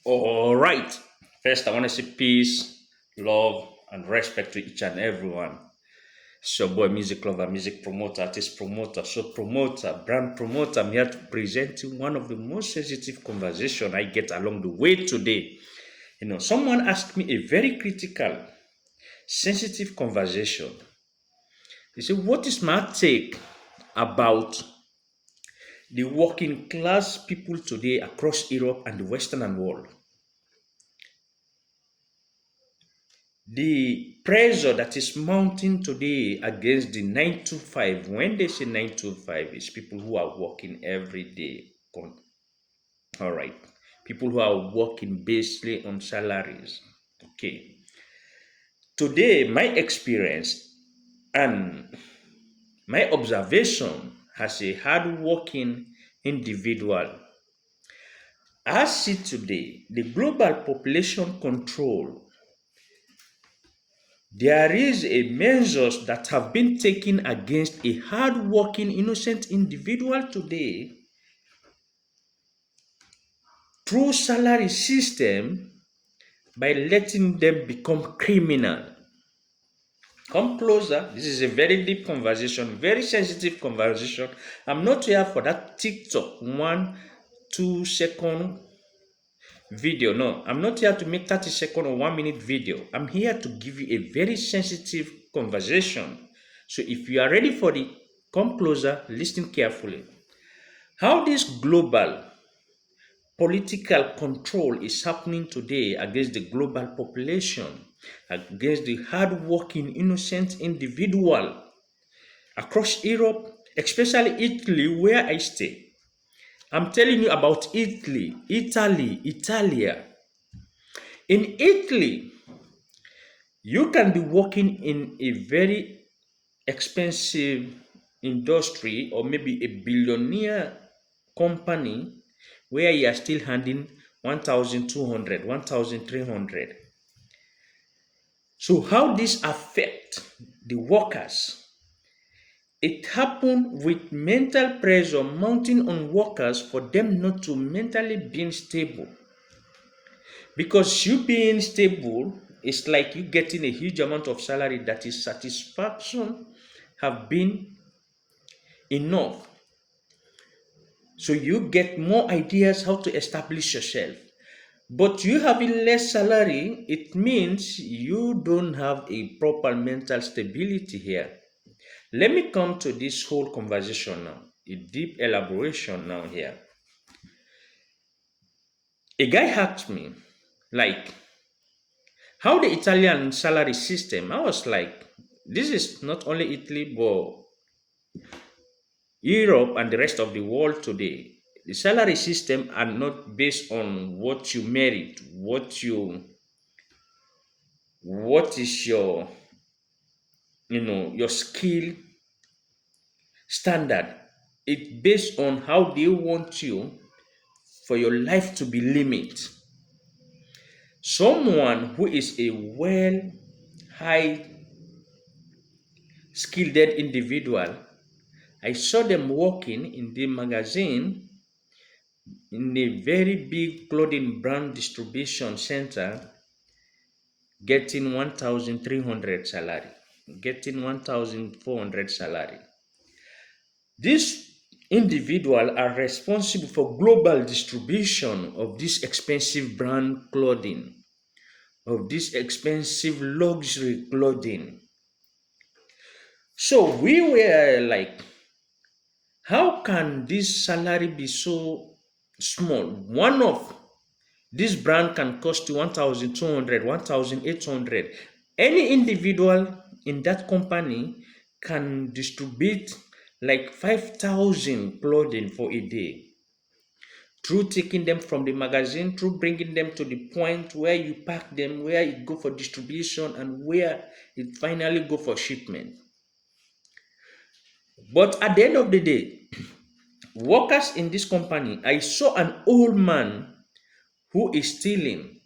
All right. First, I want to say peace, love, and respect to each and everyone. It's your boy, music lover, music promoter, artist promoter, show promoter, brand promoter. I'm here to present you one of the most sensitive conversation I get along the way today. Someone asked me a very critical, sensitive conversation. They said, "What is my take about the working class people today across Europe and the Western world? The pressure that is mounting today against the 9 to 5, when they say 9 to 5, is people who are working every day. All right. People who are working basically on salaries. Okay. Today, my experience and my observation as a hardworking individual, I see today the global population control. There is a measures that have been taken against a hard-working innocent individual today through salary system by letting them become criminal. Come closer. This is a very deep conversation, very sensitive conversation. I'm not here for that TikTok 1 2 second video. No, I'm not here to make 30 second or 1 minute video. I'm here to give you a very sensitive conversation. So if you are ready for it, come closer, listen carefully. How this global political control is happening today against the global population, against the hardworking, innocent individual across Europe, especially Italy, where I stay. I'm telling you about Italy, Italia. In Italy, you can be working in a very expensive industry or maybe a billionaire company where you are still handing 1,200, 1,300. So how this affect the workers? It happened with mental pressure mounting on workers for them not to mentally being stable. Because you being stable is like you getting a huge amount of salary that is satisfaction have been enough. So you get more ideas how to establish yourself. But you having less salary, it means you don't have a proper mental stability here. Let me come to this whole conversation now, a deep elaboration now here. A guy asked me, like, how the Italian salary system? I was like, this is not only Italy, but Europe and the rest of the world today. The salary system are not based on what you merit, what is your skill standard. It's based on how they want you for your life to be limit. Someone who is a well high skilled individual, I saw them working in the magazine in a very big clothing brand distribution center, getting 1,300 salary, getting 1,400 salary. These individuals are responsible for global distribution of this expensive brand clothing, of this expensive luxury clothing. So we were like, how can this salary be so small? One of this brand can cost you 1,200, 1,800. Any individual in that company can distribute like 5,000 clothing for a day through taking them from the magazine, through bringing them to the point where you pack them, where it go for distribution, and where it finally go for shipment. But at the end of the day, workers in this company, I saw an old man who is stealing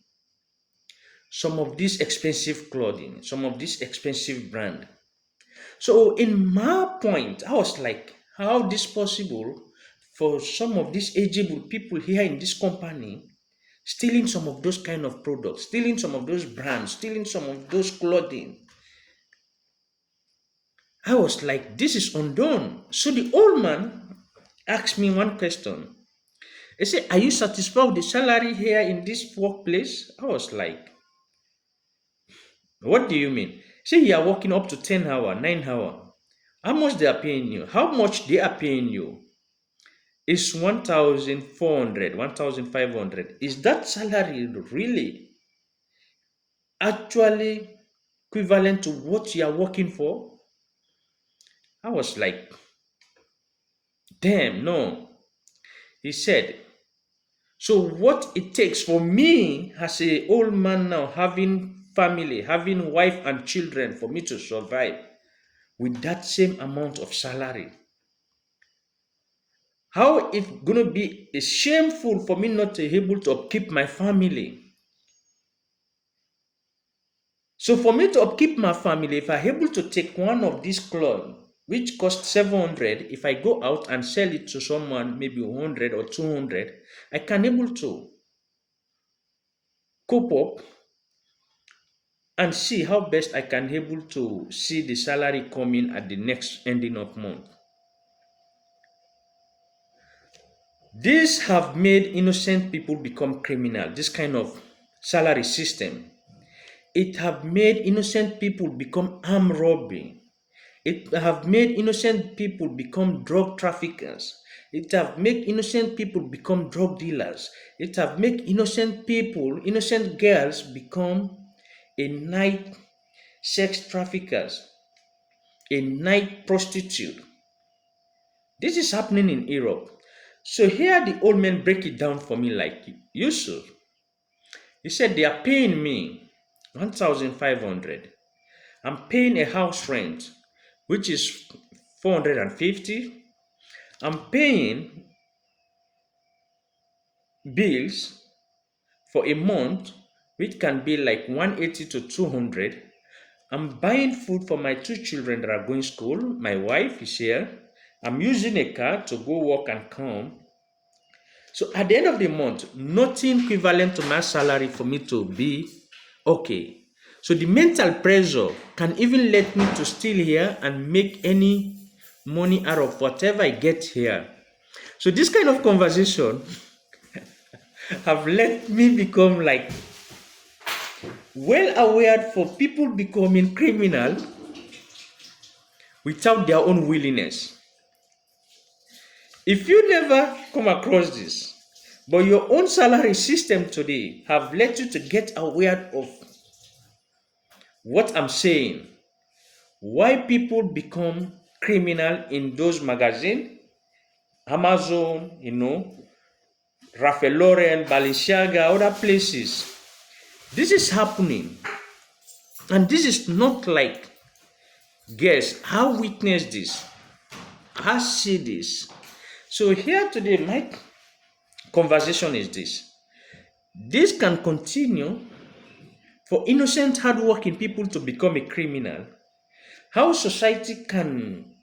some of this expensive clothing, some of this expensive brand. So in my point, I was like, how this possible for some of these ageable people here in this company stealing some of those kind of products, stealing some of those brands, stealing some of those clothing. I was like, this is undone. So the old man asked me one question. He said, are you satisfied with the salary here in this workplace? I was like, what do you mean? Say you are working up to 10 hour, 9 hour. How much they are paying you? How much they are paying you? Is 1,400, 1,500. Is that salary really actually equivalent to what you are working for? I was like, damn, no. He said, so what it takes for me as a old man now, having family, having wife and children, for me to survive with that same amount of salary. How it's gonna be shameful for me not to be able to upkeep my family. So for me to upkeep my family, if I'm able to take one of these clothes, which cost 700, if I go out and sell it to someone, maybe 100 or 200, I can able to cope up and see how best I can able to see the salary coming at the next ending of month. These have made innocent people become criminal, this kind of salary system. It have made innocent people become armed robbery. It have made innocent people become drug traffickers. It have made innocent people become drug dealers. It have made innocent people, innocent girls become a night sex traffickers, a night prostitute. This is happening in Europe. So here the old man break it down for me like Yusuf. He said they are paying me 1,500. I'm paying a house rent, which is 450. I'm paying bills for a month, which can be like 180 to 200. I'm buying food for my two children that are going to school. My wife is here. I'm using a car to go work and come. So at the end of the month, nothing equivalent to my salary for me to be okay. So the mental pressure can even let me to steal here and make any money out of whatever I get here. So this kind of conversation have let me become like well aware for people becoming criminal without their own willingness. If you never come across this, but your own salary system today have led you to get aware of what I'm saying, why people become criminal in those magazines, Amazon, Ralph Lauren, Balenciaga, other places. This is happening. And this is not like, guess, I witnessed this. I see this. So here today, my conversation is this. This can continue for innocent, hardworking people to become a criminal. How society can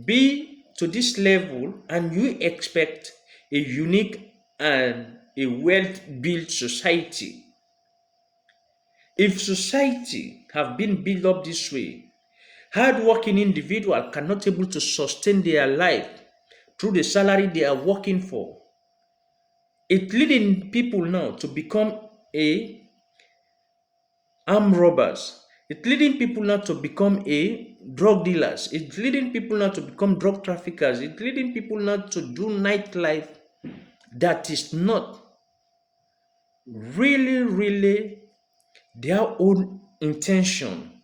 be to this level and you expect a unique and a well-built society. If society have been built up this way, hardworking individual cannot able to sustain their life through the salary they are working for. It leading people now to become a armed robbers. It's leading people now to become a drug dealers. It's leading people now to become drug traffickers. It's leading people now to do nightlife that is not really their own intention.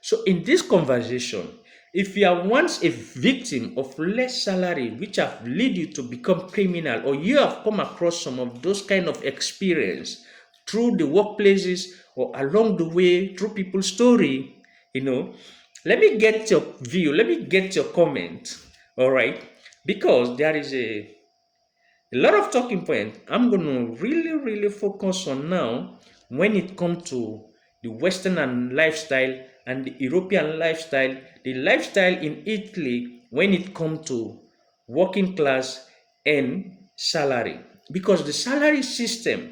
So in this conversation, if you are once a victim of less salary which have led you to become criminal, or you have come across some of those kind of experience through the workplaces or along the way through people's story, let me get your view, let me get your comment, all right? Because there is a lot of talking points I'm going to really focus on now when it comes to the Western and lifestyle and the European lifestyle, the lifestyle in Italy when it comes to working class and salary. Because the salary system